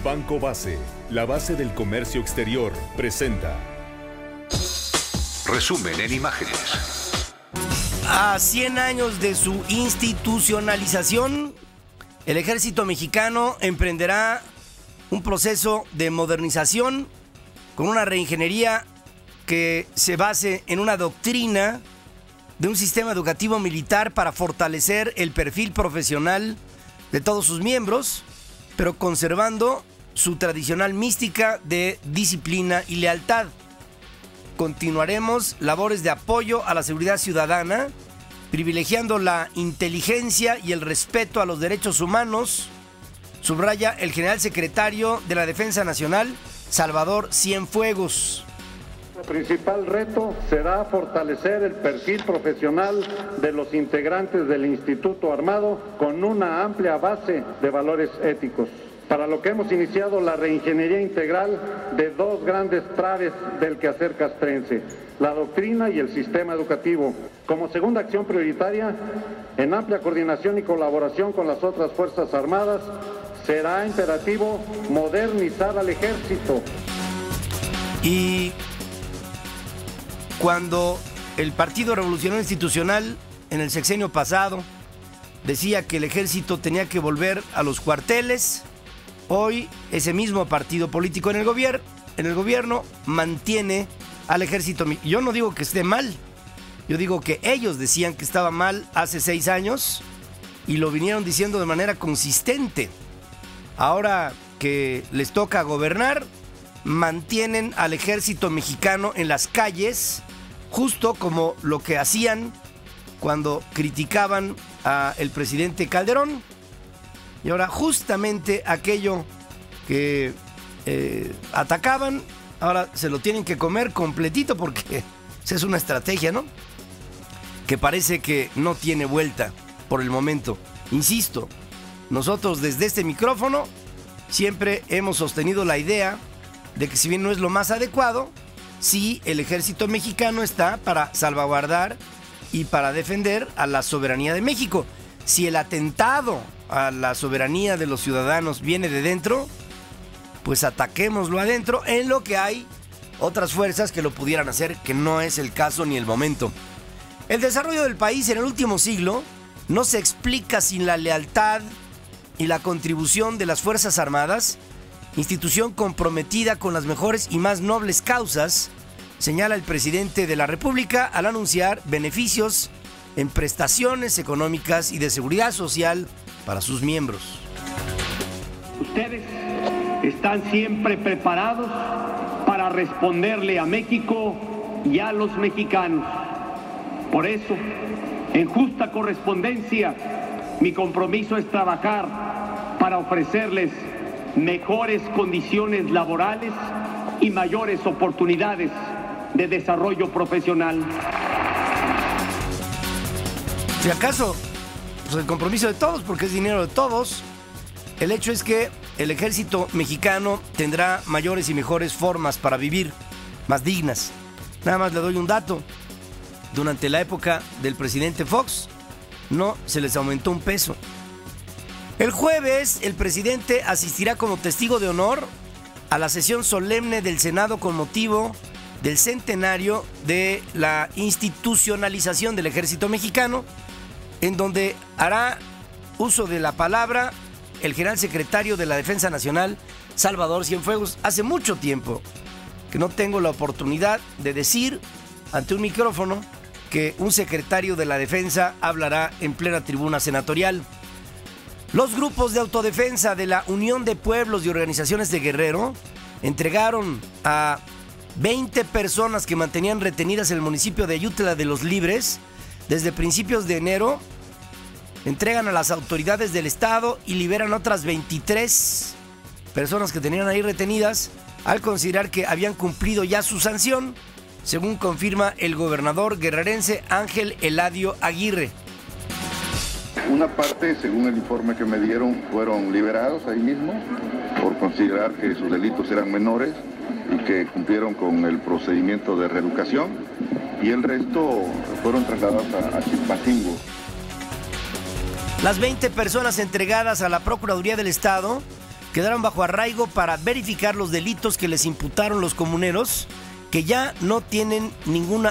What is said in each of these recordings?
Banco Base, la base del comercio exterior, presenta. Resumen en imágenes. A 100 años de su institucionalización, el ejército mexicano emprenderá un proceso de modernización con una reingeniería que se base en una doctrina de un sistema educativo militar para fortalecer el perfil profesional de todos sus miembros, pero conservando su tradicional mística de disciplina y lealtad. Continuaremos labores de apoyo a la seguridad ciudadana, privilegiando la inteligencia y el respeto a los derechos humanos, subraya el general secretario de la Defensa Nacional, Salvador Cienfuegos. El principal reto será fortalecer el perfil profesional de los integrantes del Instituto Armado con una amplia base de valores éticos, para lo que hemos iniciado la reingeniería integral de dos grandes traves del quehacer castrense: la doctrina y el sistema educativo. Como segunda acción prioritaria, en amplia coordinación y colaboración con las otras Fuerzas Armadas, será imperativo modernizar al ejército. Y cuando el Partido Revolucionario Institucional en el sexenio pasado decía que el ejército tenía que volver a los cuarteles, hoy ese mismo partido político en el gobierno mantiene al ejército. Yo no digo que esté mal, yo digo que ellos decían que estaba mal hace 6 años y lo vinieron diciendo de manera consistente. Ahora que les toca gobernar, mantienen al ejército mexicano en las calles, justo como lo que hacían cuando criticaban al presidente Calderón. Y ahora justamente aquello que atacaban, ahora se lo tienen que comer completito, porque esa es una estrategia, ¿no?, que parece que no tiene vuelta por el momento. Insisto, nosotros desde este micrófono siempre hemos sostenido la idea de que, si bien no es lo más adecuado, sí, el ejército mexicano está para salvaguardar y para defender a la soberanía de México. Si el atentado a la soberanía de los ciudadanos viene de dentro, pues ataquémoslo adentro, en lo que hay otras fuerzas que lo pudieran hacer, que no es el caso ni el momento. El desarrollo del país en el último siglo no se explica sin la lealtad y la contribución de las Fuerzas Armadas, institución comprometida con las mejores y más nobles causas, señala el presidente de la República al anunciar beneficios en prestaciones económicas y de seguridad social para sus miembros. Ustedes están siempre preparados para responderle a México y a los mexicanos. Por eso, en justa correspondencia, mi compromiso es trabajar para ofrecerles mejores condiciones laborales y mayores oportunidades de desarrollo profesional. Si acaso, pues el compromiso de todos, porque es dinero de todos. El hecho es que el ejército mexicano tendrá mayores y mejores formas para vivir, más dignas. Nada más le doy un dato: durante la época del presidente Fox no se les aumentó un peso. El jueves, el presidente asistirá como testigo de honor a la sesión solemne del Senado con motivo del centenario de la institucionalización del ejército mexicano, en donde hará uso de la palabra el general secretario de la Defensa Nacional, Salvador Cienfuegos. Hace mucho tiempo que no tengo la oportunidad de decir ante un micrófono que un secretario de la Defensa hablará en plena tribuna senatorial. Los grupos de autodefensa de la Unión de Pueblos y Organizaciones de Guerrero entregaron a 20 personas que mantenían retenidas en el municipio de Ayutla de los Libres desde principios de enero. Entregan a las autoridades del estado y liberan otras 23 personas que tenían ahí retenidas, al considerar que habían cumplido ya su sanción, según confirma el gobernador guerrerense Ángel Eladio Aguirre. Una parte, según el informe que me dieron, fueron liberados ahí mismo por considerar que sus delitos eran menores y que cumplieron con el procedimiento de reeducación, y el resto fueron trasladados a Chilpancingo. Las 20 personas entregadas a la Procuraduría del Estado quedaron bajo arraigo para verificar los delitos que les imputaron los comuneros, que ya no tienen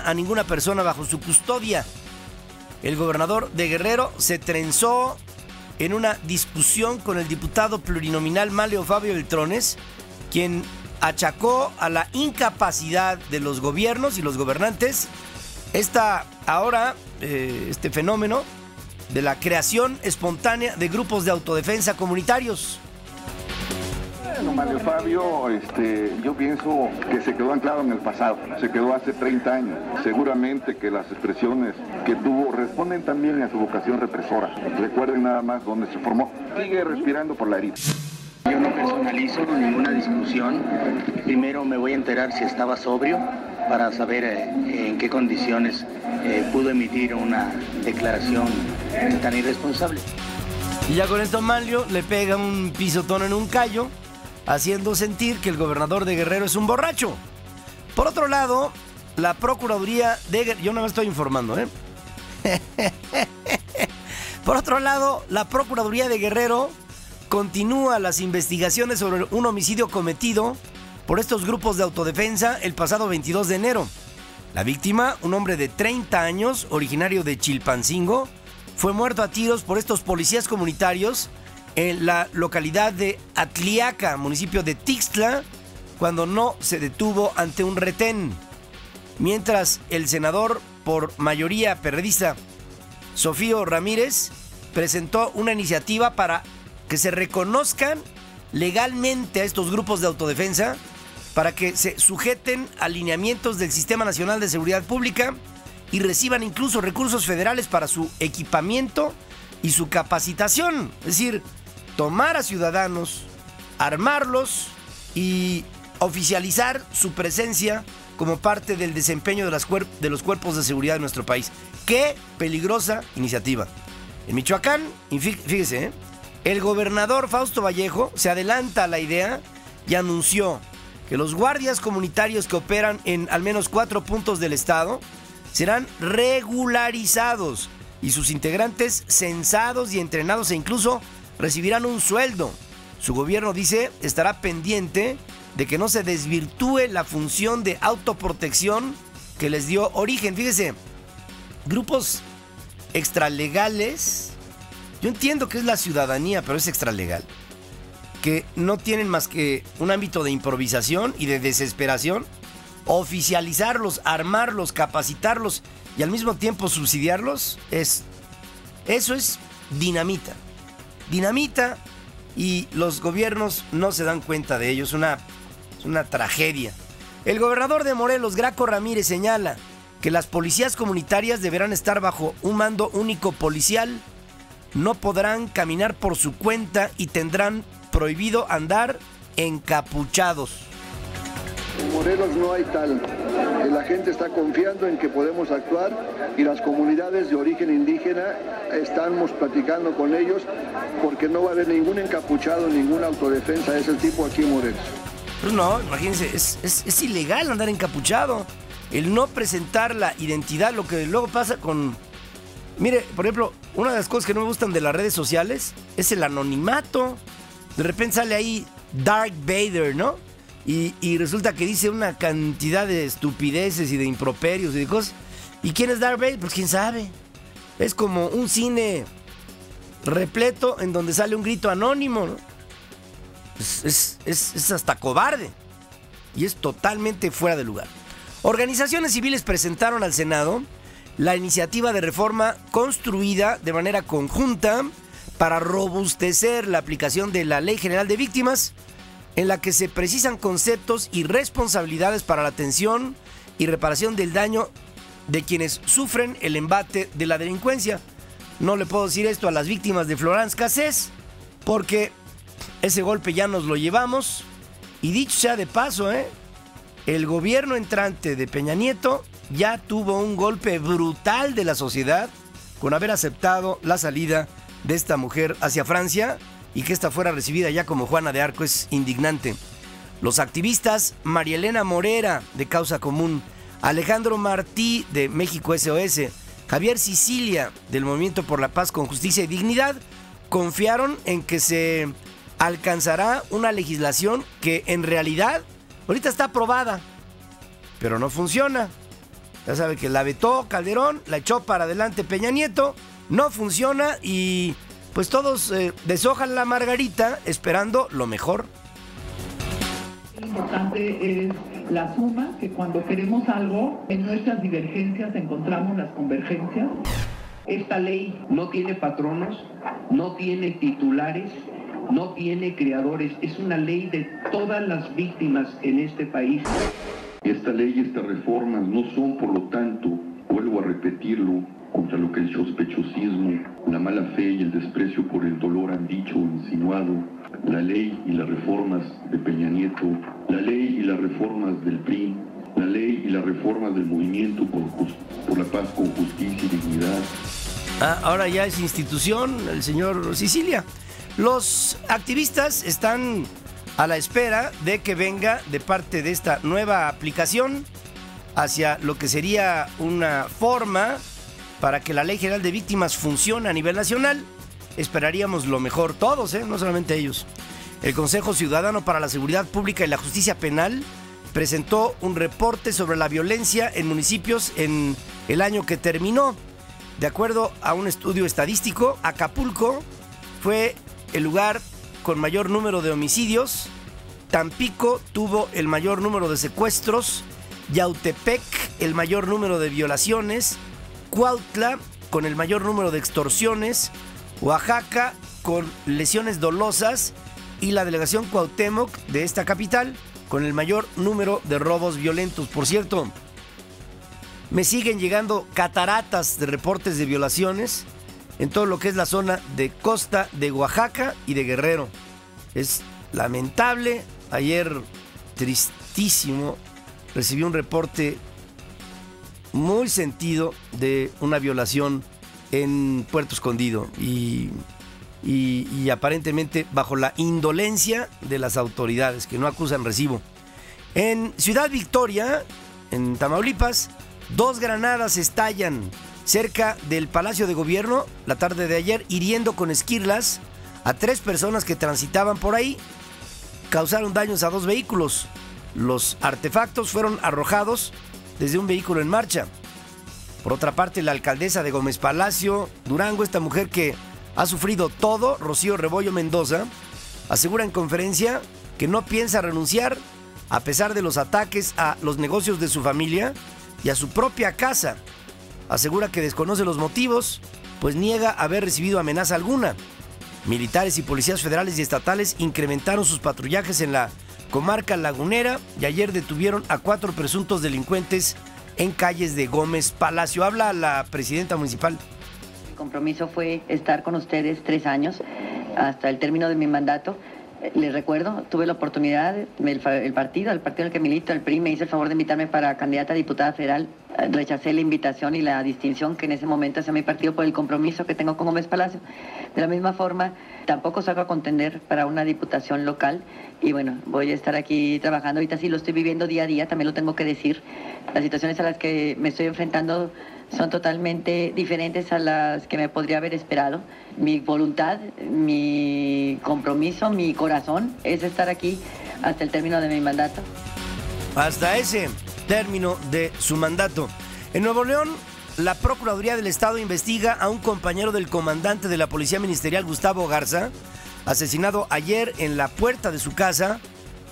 a ninguna persona bajo su custodia. El gobernador de Guerrero se trenzó en una discusión con el diputado plurinominal Manlio Fabio Beltrones, quien achacó a la incapacidad de los gobiernos y los gobernantes este fenómeno de la creación espontánea de grupos de autodefensa comunitarios. Bueno, Manlio Fabio, yo pienso que se quedó anclado en el pasado, se quedó hace 30 años. Seguramente que las expresiones que tuvo responden también a su vocación represora. Recuerden nada más dónde se formó. Sigue respirando por la herida. Yo no personalizo ninguna discusión. Primero me voy a enterar si estaba sobrio para saber en qué condiciones pudo emitir una declaración tan irresponsable. Y ya con esto Manlio le pega un pisotón en un callo, haciendo sentir que el gobernador de Guerrero es un borracho. Por otro lado, la Procuraduría de Guerrero... Yo no me estoy informando, ¿eh? Por otro lado, la Procuraduría de Guerrero continúa las investigaciones sobre un homicidio cometido por estos grupos de autodefensa el pasado 22 de enero. La víctima, un hombre de 30 años, originario de Chilpancingo, fue muerto a tiros por estos policías comunitarios en la localidad de Atliaca, municipio de Tixtla, cuando no se detuvo ante un retén. Mientras el senador por mayoría perredista, Sofío Ramírez, presentó una iniciativa para que se reconozcan legalmente a estos grupos de autodefensa, para que se sujeten a lineamientos del Sistema Nacional de Seguridad Pública y reciban incluso recursos federales para su equipamiento y su capacitación. Es decir, tomar a ciudadanos, armarlos y oficializar su presencia como parte del desempeño de los cuerpos de seguridad de nuestro país. ¡Qué peligrosa iniciativa! En Michoacán, fíjese, el gobernador Fausto Vallejo se adelanta a la idea y anunció que los guardias comunitarios que operan en al menos 4 puntos del estado serán regularizados y sus integrantes censados y entrenados e incluso recibirán un sueldo. Su gobierno, dice, estará pendiente de que no se desvirtúe la función de autoprotección que les dio origen. Fíjese, grupos extralegales, yo entiendo que es la ciudadanía, pero es extralegal, que no tienen más que un ámbito de improvisación y de desesperación, oficializarlos, armarlos, capacitarlos y al mismo tiempo subsidiarlos, eso es dinamita. Dinamita, y los gobiernos no se dan cuenta de ello. Es una tragedia. El gobernador de Morelos, Graco Ramírez, señala que las policías comunitarias deberán estar bajo un mando único policial, no podrán caminar por su cuenta y tendrán prohibido andar encapuchados. En Morelos no hay tal. La gente está confiando en que podemos actuar y las comunidades de origen indígena estamos platicando con ellos porque no va a haber ningún encapuchado, ninguna autodefensa de ese tipo aquí en Morelos. Pues no, imagínense, es ilegal andar encapuchado. El no presentar la identidad, lo que luego pasa con... Mire, por ejemplo, una de las cosas que no me gustan de las redes sociales es el anonimato. De repente sale ahí Darth Vader, ¿no? Y resulta que dice una cantidad de estupideces y de improperios y de cosas. ¿Y quién es Darth Vader? Pues quién sabe. Es como un cine repleto en donde sale un grito anónimo, ¿no? Es hasta cobarde. Y es totalmente fuera de lugar. Organizaciones civiles presentaron al Senado la iniciativa de reforma construida de manera conjunta para robustecer la aplicación de la Ley General de Víctimas, en la que se precisan conceptos y responsabilidades para la atención y reparación del daño de quienes sufren el embate de la delincuencia. No le puedo decir esto a las víctimas de Florence Cassés, porque ese golpe ya nos lo llevamos. Y dicho sea de paso, el gobierno entrante de Peña Nieto ya tuvo un golpe brutal de la sociedad con haber aceptado la salida de esta mujer hacia Francia, y que esta fuera recibida ya como Juana de Arco es indignante. Los activistas María Elena Morera, de Causa Común, Alejandro Martí, de México SOS, Javier Sicilia, del Movimiento por la Paz con Justicia y Dignidad, confiaron en que se alcanzará una legislación que en realidad ahorita está aprobada, pero no funciona. Ya sabe que la vetó Calderón, la echó para adelante Peña Nieto, no funciona y pues todos deshojan la margarita esperando lo mejor. Lo importante es la suma, que cuando queremos algo, en nuestras divergencias encontramos las convergencias. Esta ley no tiene patronos, no tiene titulares, no tiene creadores. Es una ley de todas las víctimas en este país. Esta ley y estas reformas no son, por lo tanto, vuelvo a repetirlo, contra lo que el sospechosismo, la mala fe y el desprecio por el dolor han dicho o insinuado. La ley y las reformas de Peña Nieto, la ley y las reformas del PRI, la ley y las reformas del Movimiento por la Paz con Justicia y Dignidad. Ahora ya es institución el señor Sicilia. Los activistas están a la espera de que venga de parte de esta nueva aplicación hacia lo que sería una forma para que la Ley General de Víctimas funcione a nivel nacional. Esperaríamos lo mejor todos, no solamente ellos. El Consejo Ciudadano para la Seguridad Pública y la Justicia Penal presentó un reporte sobre la violencia en municipios en el año que terminó. De acuerdo a un estudio estadístico, Acapulco fue el lugar con mayor número de homicidios, Tampico tuvo el mayor número de secuestros, Yautepec el mayor número de violaciones, Cuautla con el mayor número de extorsiones, Oaxaca con lesiones dolosas y la delegación Cuauhtémoc de esta capital con el mayor número de robos violentos. Por cierto, me siguen llegando cataratas de reportes de violaciones en todo lo que es la zona de costa de Oaxaca y de Guerrero. Es lamentable. Ayer, tristísimo, recibí un reporte muy sentido de una violación en Puerto Escondido y aparentemente bajo la indolencia de las autoridades que no acusan recibo. En Ciudad Victoria, en Tamaulipas, 2 granadas estallan cerca del Palacio de Gobierno la tarde de ayer, hiriendo con esquirlas a 3 personas que transitaban por ahí. Causaron daños a 2 vehículos. Los artefactos fueron arrojados desde un vehículo en marcha. Por otra parte, la alcaldesa de Gómez Palacio, Durango, esta mujer que ha sufrido todo, Rocío Rebollo Mendoza, asegura en conferencia que no piensa renunciar a pesar de los ataques a los negocios de su familia y a su propia casa. Asegura que desconoce los motivos, pues niega haber recibido amenaza alguna. Militares y policías federales y estatales incrementaron sus patrullajes en la comarca lagunera y ayer detuvieron a 4 presuntos delincuentes en calles de Gómez Palacio. Habla la presidenta municipal. Mi compromiso fue estar con ustedes 3 años hasta el término de mi mandato. Les recuerdo, tuve la oportunidad, el partido en el que milito, el PRI, me hizo el favor de invitarme para candidata a diputada federal. Rechacé la invitación y la distinción que en ese momento hacía mi partido por el compromiso que tengo con Gómez Palacio. De la misma forma, tampoco salgo a contender para una diputación local y bueno, voy a estar aquí trabajando. Ahorita sí lo estoy viviendo día a día, también lo tengo que decir. Las situaciones a las que me estoy enfrentando son totalmente diferentes a las que me podría haber esperado. Mi voluntad, mi compromiso, mi corazón es estar aquí hasta el término de mi mandato. Hasta ese término de su mandato. En Nuevo León, la Procuraduría del Estado investiga a un compañero del comandante de la Policía Ministerial, Gustavo Garza, asesinado ayer en la puerta de su casa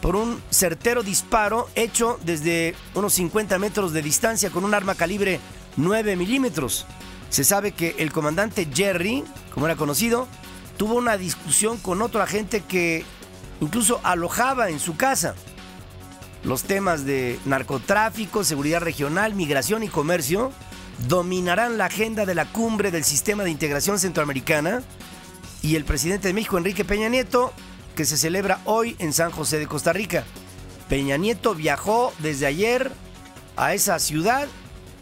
por un certero disparo hecho desde unos 50 metros de distancia con un arma calibre 9 milímetros. Se sabe que el comandante Jerry, como era conocido, tuvo una discusión con otro agente que incluso alojaba en su casa. Los temas de narcotráfico, seguridad regional, migración y comercio dominarán la agenda de la cumbre del Sistema de Integración Centroamericana y el presidente de México, Enrique Peña Nieto, que se celebra hoy en San José de Costa Rica. Peña Nieto viajó desde ayer a esa ciudad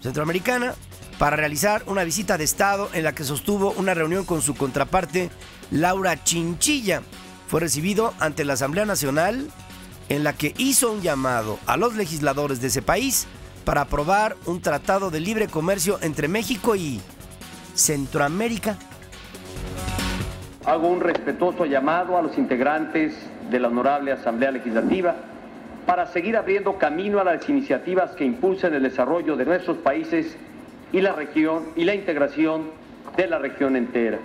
centroamericana para realizar una visita de Estado en la que sostuvo una reunión con su contraparte, Laura Chinchilla. Fue recibido ante la Asamblea Nacional, en la que hizo un llamado a los legisladores de ese país para aprobar un tratado de libre comercio entre México y Centroamérica. Hago un respetuoso llamado a los integrantes de la Honorable Asamblea Legislativa para seguir abriendo camino a las iniciativas que impulsen el desarrollo de nuestros países y la región y la integración de la región entera.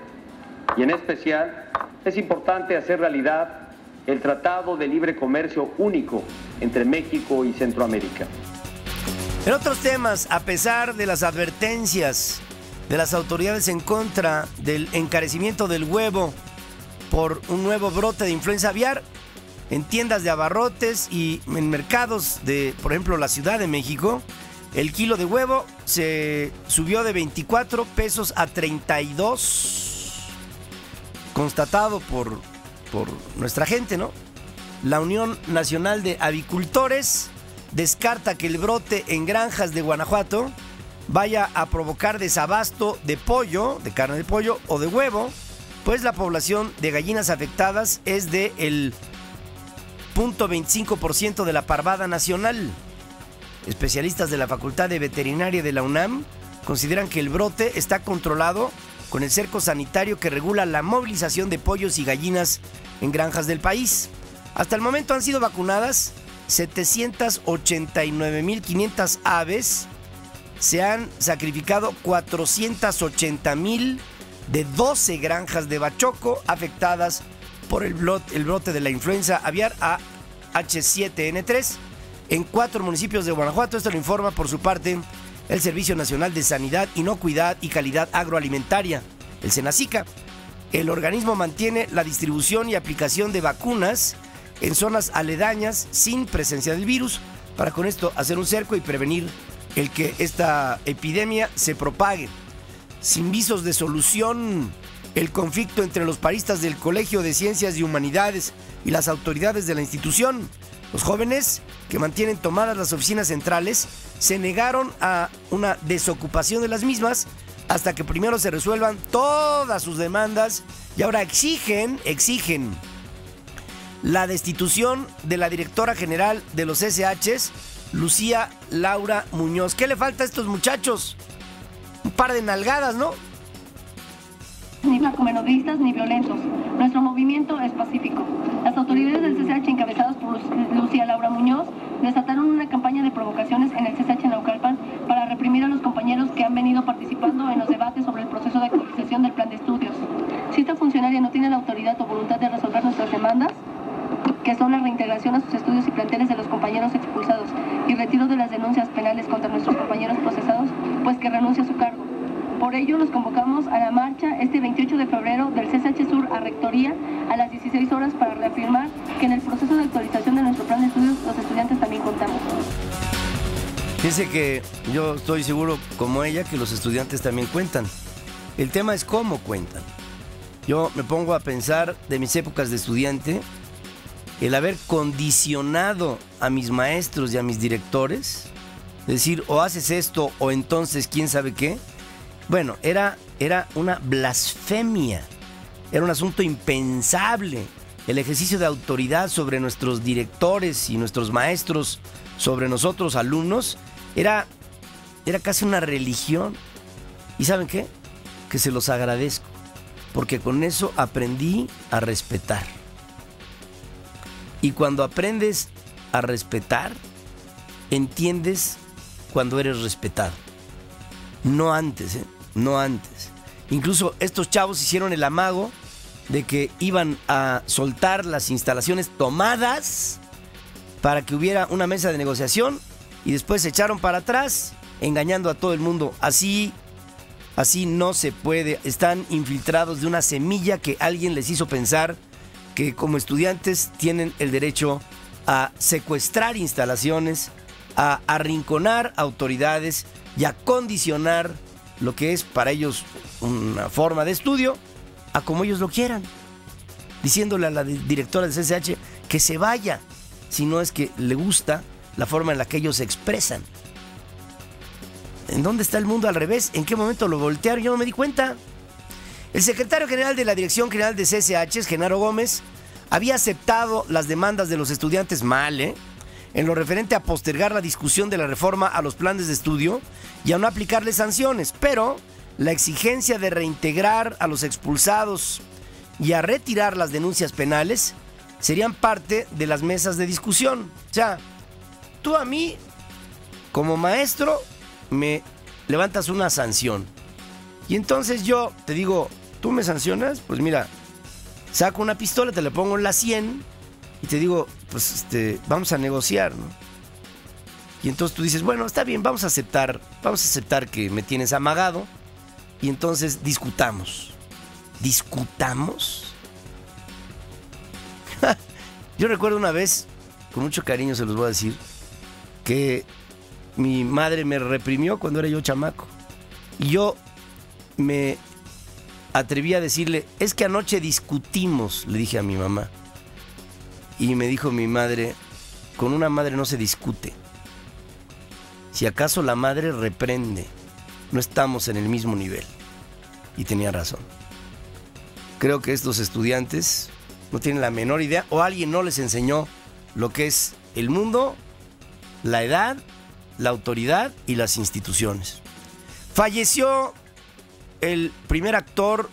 Y en especial es importante hacer realidad el Tratado de Libre Comercio único entre México y Centroamérica. En otros temas, a pesar de las advertencias de las autoridades en contra del encarecimiento del huevo por un nuevo brote de influenza aviar, en tiendas de abarrotes y en mercados de, por ejemplo, la Ciudad de México, el kilo de huevo se subió de 24 pesos a 32, constatado por nuestra gente, ¿no? La Unión Nacional de Avicultores descarta que el brote en granjas de Guanajuato vaya a provocar desabasto de pollo, de carne de pollo o de huevo, pues la población de gallinas afectadas es de el 0.25% de la parvada nacional. Especialistas de la Facultad de Veterinaria de la UNAM consideran que el brote está controlado con el cerco sanitario que regula la movilización de pollos y gallinas en granjas del país. Hasta el momento han sido vacunadas 789.500 aves. Se han sacrificado 480.000 de 12 granjas de bachoco afectadas por el brote de la influenza aviar H7N3 en 4 municipios de Guanajuato. Esto lo informa por su parte el Servicio Nacional de Sanidad, Inocuidad y Calidad Agroalimentaria, el SENASICA. El organismo mantiene la distribución y aplicación de vacunas en zonas aledañas sin presencia del virus, para con esto hacer un cerco y prevenir el que esta epidemia se propague. Sin visos de solución, el conflicto entre los paristas del Colegio de Ciencias y Humanidades y las autoridades de la institución. Los jóvenes, que mantienen tomadas las oficinas centrales, se negaron a una desocupación de las mismas hasta que primero se resuelvan todas sus demandas, y ahora exigen la destitución de la directora general de los SHs, Lucía Laura Muñoz. ¿Qué le falta a estos muchachos? Un par de nalgadas, ¿no? Ni narcomenudistas ni violentos. Nuestro movimiento es pacífico. Las autoridades del CCH, encabezadas por Lucía Laura Muñoz, desataron una campaña de provocaciones en el CCH Naucalpan para reprimir a los compañeros que han venido participando en los debates sobre el proceso de actualización del plan de estudios. Si esta funcionaria no tiene la autoridad o voluntad de resolver nuestras demandas, que son la reintegración a sus estudios y planteles de los compañeros expulsados y retiro de las denuncias penales contra nuestros compañeros procesados, pues que renuncie a su cargo. Por ello, los convocamos a la marcha este 28 de febrero del CCH Sur a Rectoría a las 16 horas para reafirmar que en el proceso de actualización de nuestro plan de estudios los estudiantes también contamos. Fíjense que yo estoy seguro, como ella, que los estudiantes también cuentan. El tema es cómo cuentan. Yo me pongo a pensar de mis épocas de estudiante, el haber condicionado a mis maestros y a mis directores, decir o haces esto o entonces quién sabe qué. Bueno, era una blasfemia, era un asunto impensable. El ejercicio de autoridad sobre nuestros directores y nuestros maestros, sobre nosotros alumnos, era casi una religión. ¿Y saben qué? Que se los agradezco, porque con eso aprendí a respetar. Y cuando aprendes a respetar, entiendes cuando eres respetado. No antes, no antes. Incluso estos chavos hicieron el amago de que iban a soltar las instalaciones tomadas para que hubiera una mesa de negociación, y después se echaron para atrás, engañando a todo el mundo. Así no se puede. Están infiltrados de una semilla que alguien les hizo pensar que como estudiantes tienen el derecho a secuestrar instalaciones, a arrinconar autoridades y a condicionar lo que es para ellos una forma de estudio a como ellos lo quieran, diciéndole a la directora del CCH que se vaya si no es que le gusta la forma en la que ellos se expresan. ¿En dónde está el mundo al revés? ¿En qué momento lo voltearon? Yo no me di cuenta. El secretario general de la Dirección General de CCH, Genaro Gómez, había aceptado las demandas de los estudiantes en lo referente a postergar la discusión de la reforma a los planes de estudio y a no aplicarles sanciones, pero la exigencia de reintegrar a los expulsados y a retirar las denuncias penales serían parte de las mesas de discusión. O sea, tú a mí, como maestro, me levantas una sanción. Y entonces yo te digo, ¿tú me sancionas? Pues mira, saco una pistola, te la pongo en la 100 y te digo, pues vamos a negociar, ¿no? Y entonces tú dices, bueno, está bien, vamos a aceptar que me tienes amagado y entonces discutamos. ¿Discutamos? Yo recuerdo una vez, con mucho cariño se los voy a decir, que mi madre me reprimió cuando era yo chamaco. Y yo me atreví a decirle, es que anoche discutimos, le dije a mi mamá. Y me dijo mi madre, con una madre no se discute. Si acaso la madre reprende, no estamos en el mismo nivel. Y tenía razón. Creo que estos estudiantes no tienen la menor idea, o alguien no les enseñó lo que es el mundo, la edad, la autoridad y las instituciones. Falleció el primer actor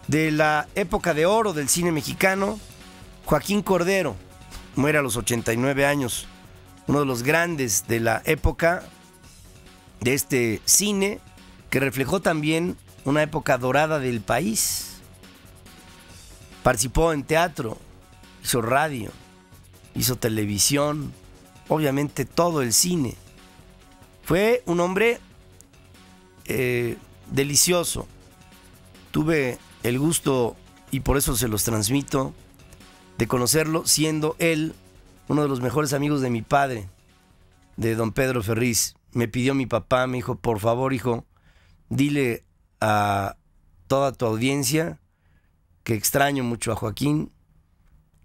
de la época de oro del cine mexicano, Joaquín Cordero. Muere a los 89 años. Uno de los grandes de la época de este cine, que reflejó también una época dorada del país. Participó en teatro, hizo radio, hizo televisión, obviamente todo el cine. Fue un hombre delicioso. Tuve el gusto, y por eso se los transmito, de conocerlo, siendo él uno de los mejores amigos de mi padre, de don Pedro Ferriz. Me pidió mi papá, me dijo, por favor, hijo, dile a toda tu audiencia que extraño mucho a Joaquín,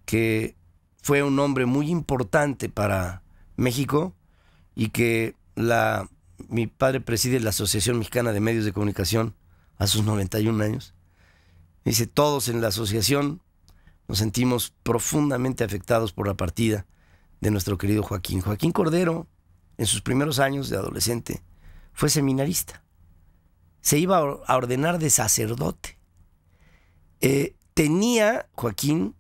que fue un hombre muy importante para México y que mi padre preside la Asociación Mexicana de Medios de Comunicación a sus 91 años. Dice, todos en la asociación nos sentimos profundamente afectados por la partida de nuestro querido Joaquín. Joaquín Cordero, en sus primeros años de adolescente, fue seminarista. Se iba a ordenar de sacerdote. Tenía, Joaquín,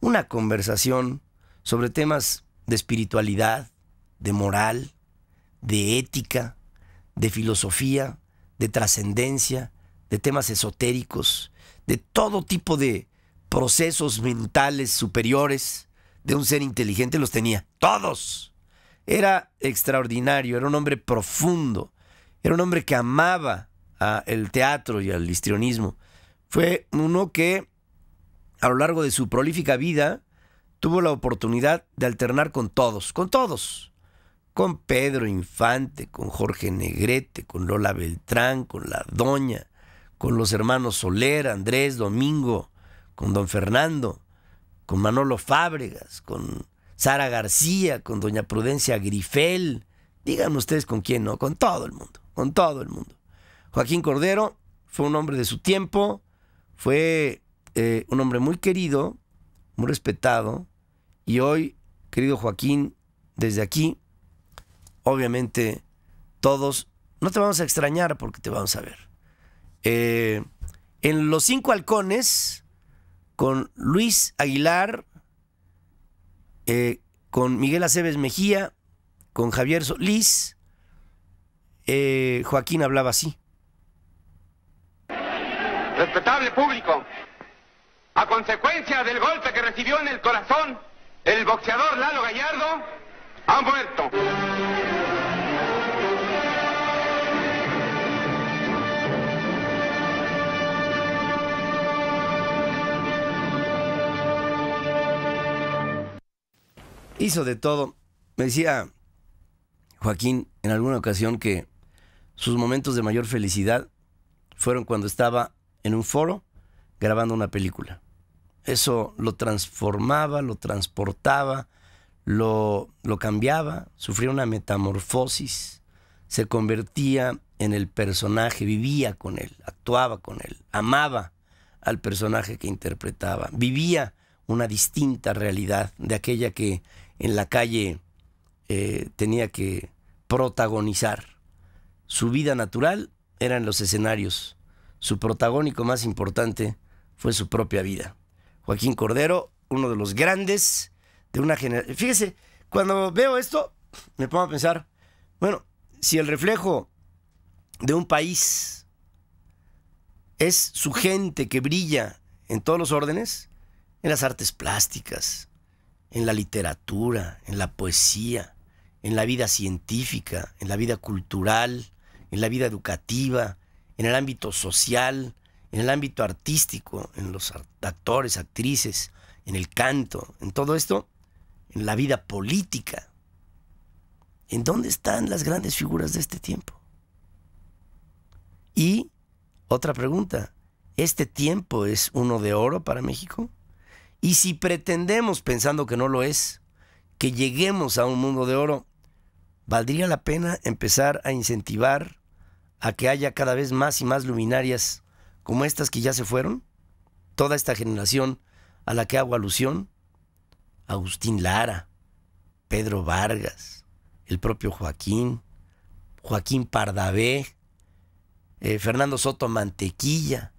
una conversación sobre temas de espiritualidad, de moral, de ética, de filosofía, de trascendencia, de temas esotéricos, de todo tipo de procesos mentales superiores de un ser inteligente. Los tenía, todos. Era extraordinario, era un hombre profundo, era un hombre que amaba el teatro y al histrionismo. Fue uno que a lo largo de su prolífica vida tuvo la oportunidad de alternar con todos, con Pedro Infante, con Jorge Negrete, con Lola Beltrán, con la Doña, con los hermanos Soler, Andrés, Domingo, con don Fernando, con Manolo Fábregas, con Sara García, con doña Prudencia Grifel. Díganme ustedes con quién, ¿no? Con todo el mundo, con todo el mundo. Joaquín Cordero fue un hombre de su tiempo, fue un hombre muy querido, muy respetado, y hoy, querido Joaquín, desde aquí, obviamente, todos, no te vamos a extrañar porque te vamos a ver. En Los Cinco Halcones, con Luis Aguilar, con Miguel Aceves Mejía, con Javier Solís, Joaquín hablaba así. Respetable público, a consecuencia del golpe que recibió en el corazón, el boxeador Lalo Gallardo ha muerto. Hizo de todo. Me decía Joaquín en alguna ocasión que sus momentos de mayor felicidad fueron cuando estaba en un foro grabando una película. Eso lo transformaba, lo transportaba, lo cambiaba, sufría una metamorfosis, se convertía en el personaje, vivía con él, actuaba con él, amaba al personaje que interpretaba, vivía una distinta realidad de aquella que en la calle tenía que protagonizar. Su vida natural era en los escenarios. Su protagónico más importante fue su propia vida. Joaquín Cordero, uno de los grandes de una generación. Fíjese, cuando veo esto, me pongo a pensar, bueno, si el reflejo de un país es su gente que brilla en todos los órdenes, en las artes plásticas, en la literatura, en la poesía, en la vida científica, en la vida cultural, en la vida educativa, en el ámbito social, en el ámbito artístico, en los actores, actrices, en el canto, en todo esto, en la vida política. ¿En dónde están las grandes figuras de este tiempo? Y otra pregunta, ¿este tiempo es uno de oro para México? Y si pretendemos, pensando que no lo es, que lleguemos a un mundo de oro, ¿valdría la pena empezar a incentivar a que haya cada vez más y más luminarias como estas que ya se fueron? Toda esta generación a la que hago alusión, Agustín Lara, Pedro Vargas, el propio Joaquín Pardavé, Fernando Soto Mantequilla,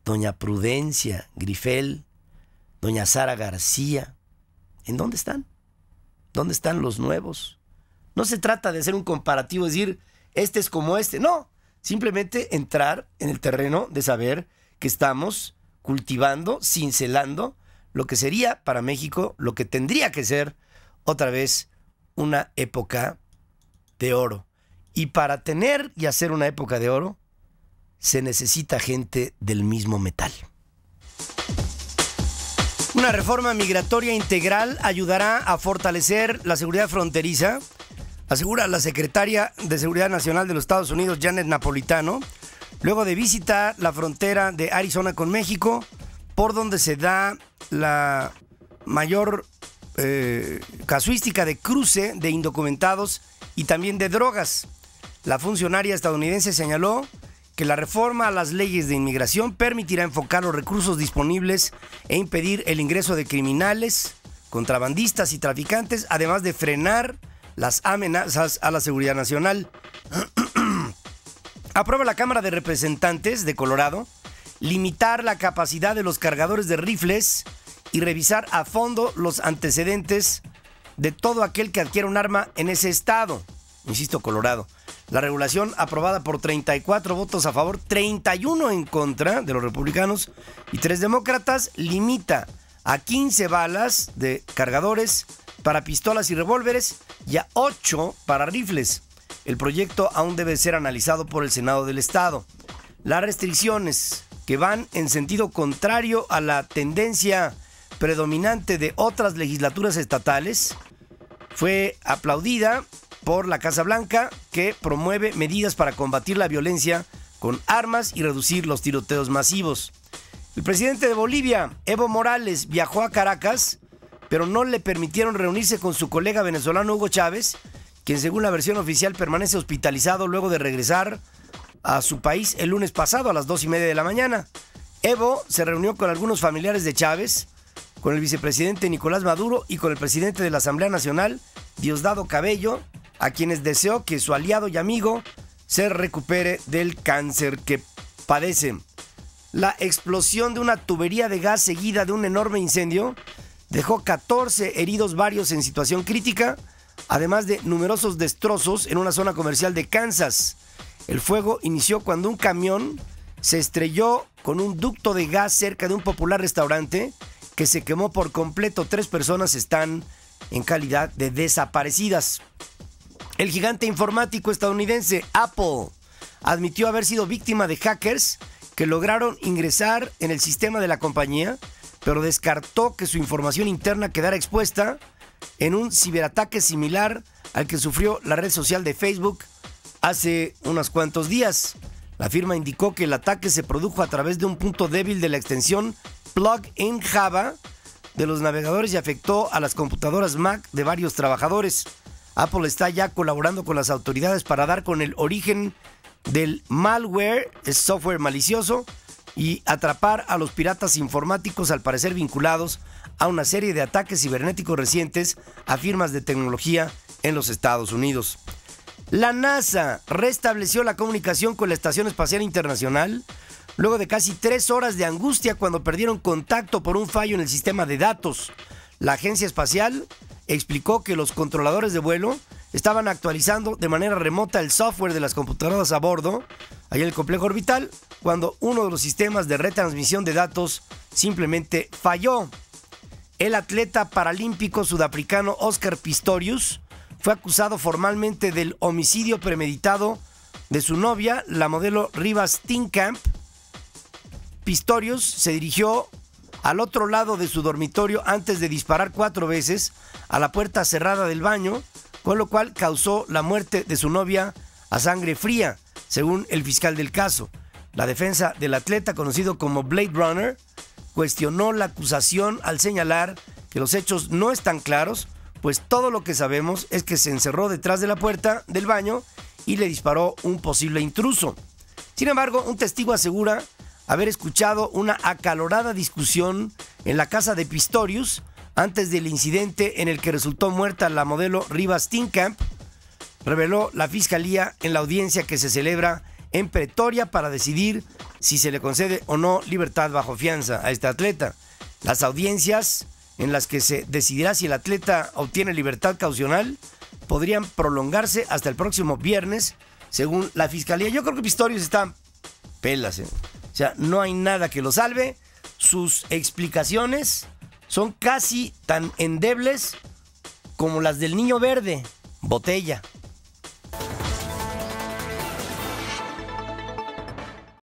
doña Prudencia Grifel, doña Sara García. ¿En dónde están? ¿Dónde están los nuevos? No se trata de hacer un comparativo, decir, este es como este. No, simplemente entrar en el terreno de saber que estamos cultivando, cincelando lo que sería para México, lo que tendría que ser otra vez una época de oro. Y para tener y hacer una época de oro, se necesita gente del mismo metal. Una reforma migratoria integral ayudará a fortalecer la seguridad fronteriza, asegura la secretaria de Seguridad Nacional de los Estados Unidos, Janet Napolitano, luego de visitar la frontera de Arizona con México, por donde se da la mayor casuística de cruce de indocumentados y también de drogas. La funcionaria estadounidense señaló que la reforma a las leyes de inmigración permitirá enfocar los recursos disponibles e impedir el ingreso de criminales, contrabandistas y traficantes, además de frenar las amenazas a la seguridad nacional. Aprueba la Cámara de Representantes de Colorado limitar la capacidad de los cargadores de rifles y revisar a fondo los antecedentes de todo aquel que adquiera un arma en ese estado. Insisto, Colorado. La regulación, aprobada por 34 votos a favor, 31 en contra de los republicanos y 3 demócratas, limita a 15 balas de cargadores para pistolas y revólveres y a 8 para rifles. El proyecto aún debe ser analizado por el Senado del Estado. Las restricciones, que van en sentido contrario a la tendencia predominante de otras legislaturas estatales, fue aplaudida por la Casa Blanca, que promueve medidas para combatir la violencia con armas y reducir los tiroteos masivos. El presidente de Bolivia, Evo Morales, viajó a Caracas, pero no le permitieron reunirse con su colega venezolano Hugo Chávez, quien según la versión oficial permanece hospitalizado luego de regresar a su país el lunes pasado a las 2:30 de la mañana. Evo se reunió con algunos familiares de Chávez, con el vicepresidente Nicolás Maduro y con el presidente de la Asamblea Nacional, Diosdado Cabello, a quienes deseó que su aliado y amigo se recupere del cáncer que padece. La explosión de una tubería de gas seguida de un enorme incendio dejó 14 heridos, varios en situación crítica, además de numerosos destrozos en una zona comercial de Kansas. El fuego inició cuando un camión se estrelló con un ducto de gas cerca de un popular restaurante que se quemó por completo. 3 personas están en calidad de desaparecidas. El gigante informático estadounidense Apple admitió haber sido víctima de hackers que lograron ingresar en el sistema de la compañía, pero descartó que su información interna quedara expuesta en un ciberataque similar al que sufrió la red social de Facebook hace unos cuantos días. La firma indicó que el ataque se produjo a través de un punto débil de la extensión Plug-in Java de los navegadores y afectó a las computadoras Mac de varios trabajadores. Apple está ya colaborando con las autoridades para dar con el origen del malware, es software malicioso, y atrapar a los piratas informáticos, al parecer vinculados a una serie de ataques cibernéticos recientes a firmas de tecnología en los Estados Unidos. La NASA restableció la comunicación con la Estación Espacial Internacional luego de casi 3 horas de angustia cuando perdieron contacto por un fallo en el sistema de datos. La agencia espacial explicó que los controladores de vuelo estaban actualizando de manera remota el software de las computadoras a bordo, allá en el complejo orbital, cuando uno de los sistemas de retransmisión de datos simplemente falló. El atleta paralímpico sudafricano Oscar Pistorius fue acusado formalmente del homicidio premeditado de su novia, la modelo Riva Steenkamp. Pistorius se dirigió al otro lado de su dormitorio antes de disparar 4 veces a la puerta cerrada del baño, con lo cual causó la muerte de su novia a sangre fría, según el fiscal del caso. La defensa del atleta, conocido como Blade Runner, cuestionó la acusación al señalar que los hechos no están claros, pues todo lo que sabemos es que se encerró detrás de la puerta del baño y le disparó un posible intruso. Sin embargo, un testigo asegura haber escuchado una acalorada discusión en la casa de Pistorius antes del incidente en el que resultó muerta la modelo Riva Steenkamp, reveló la fiscalía en la audiencia que se celebra en Pretoria para decidir si se le concede o no libertad bajo fianza a este atleta. Las audiencias en las que se decidirá si el atleta obtiene libertad caucional podrían prolongarse hasta el próximo viernes, según la fiscalía. Yo creo que Pistorius está pelas, O sea, no hay nada que lo salve. Sus explicaciones son casi tan endebles como las del niño verde, botella.